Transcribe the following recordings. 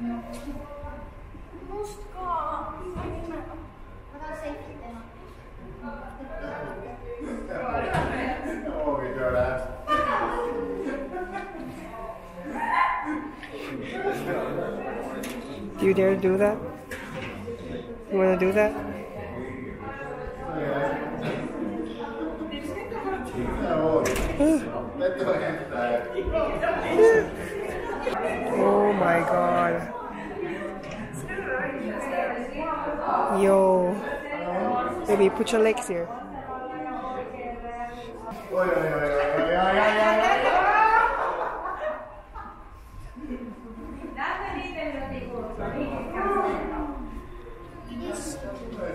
Do you dare do that? You wanna do that? Oh my god. Yo. Baby, put your legs here.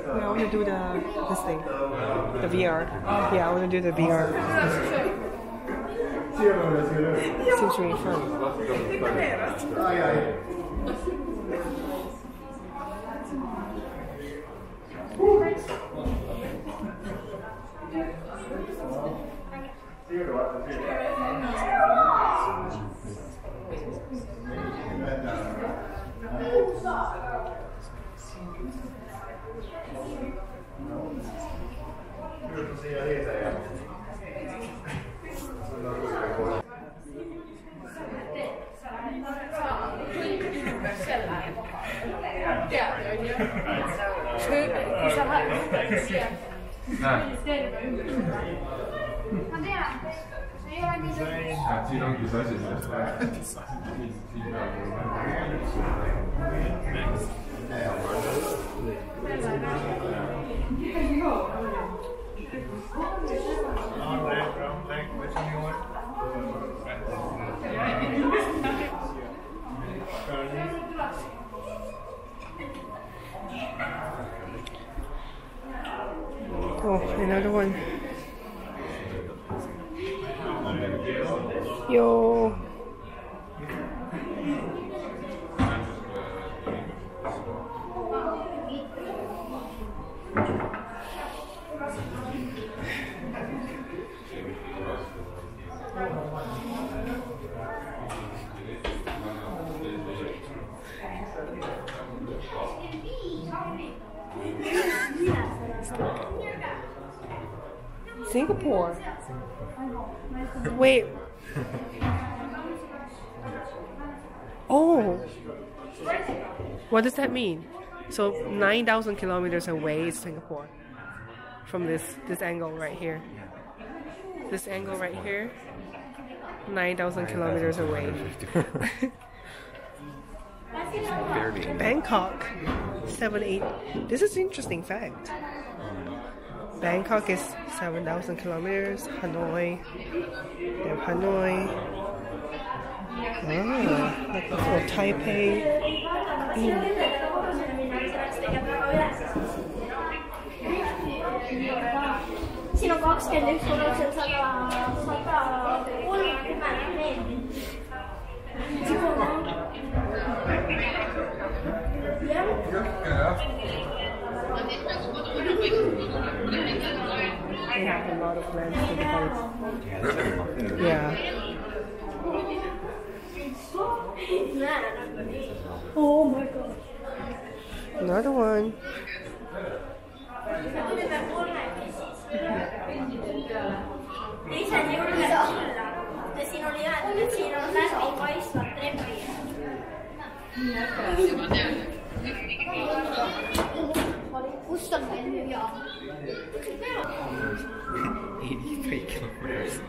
I want to do this thing, the VR. Yeah, I want to do the VR. Seems really fun. Oh, another one. Yo. Singapore. Wait. Oh. What does that mean? So 9,000 kilometers away is Singapore. From this angle right here. This angle right here. 9,000 kilometers away. Bangkok. 7-8. This is an interesting fact. Bangkok is 7,000 kilometers. Hanoi. Then Hanoi. Ah, like for Taipei. Siinä on 21 They have a lot of plans for the boat. Yeah. Oh my god. Another one.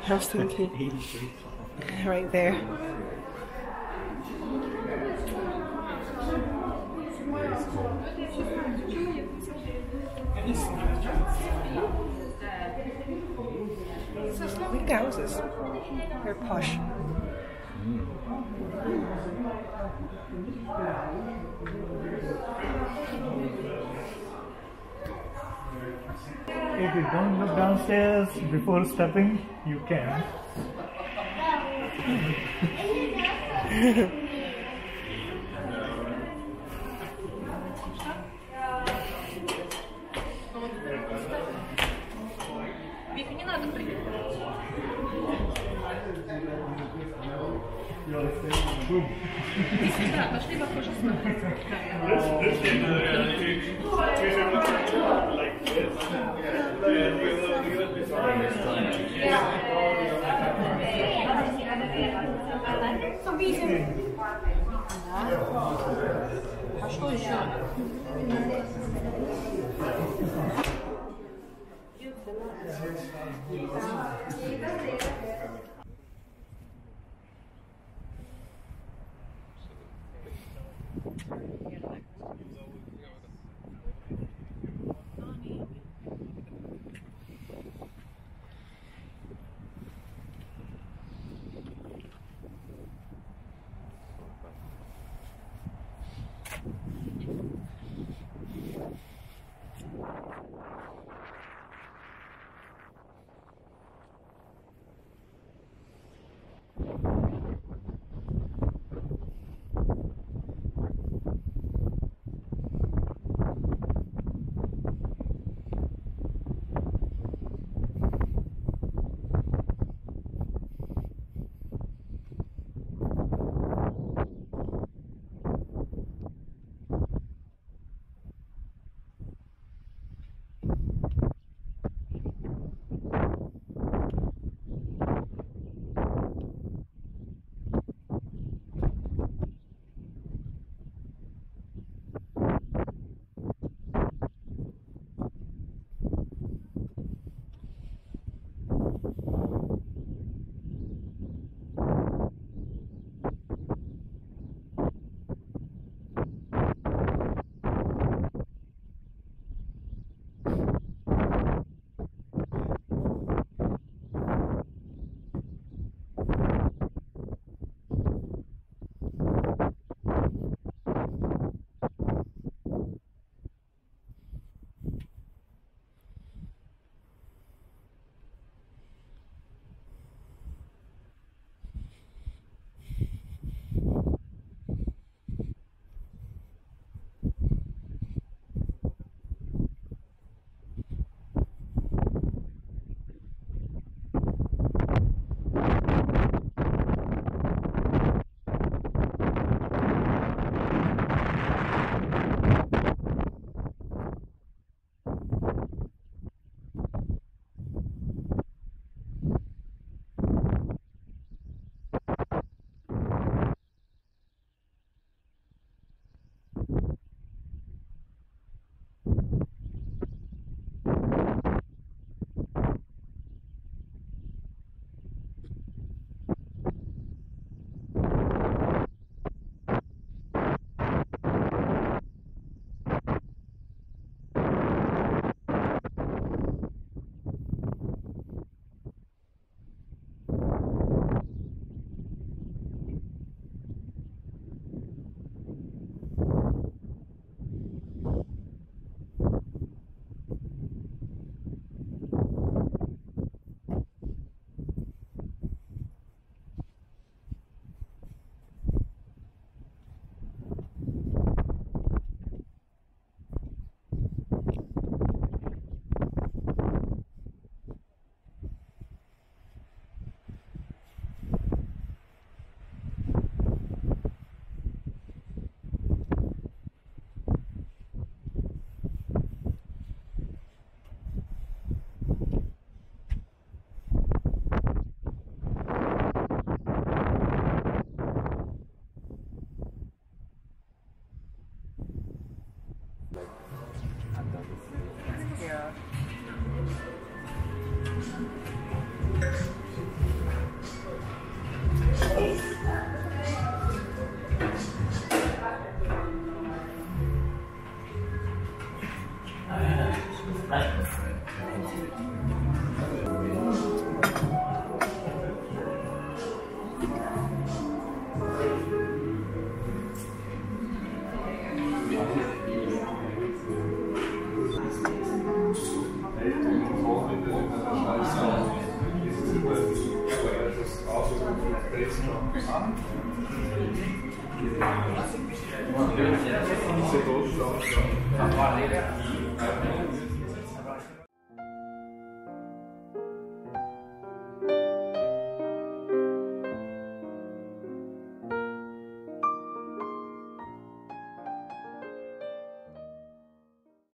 I was thinking 83. Right there. Look at the houses. They're posh. If you don't look downstairs before stepping, you can. А что еще?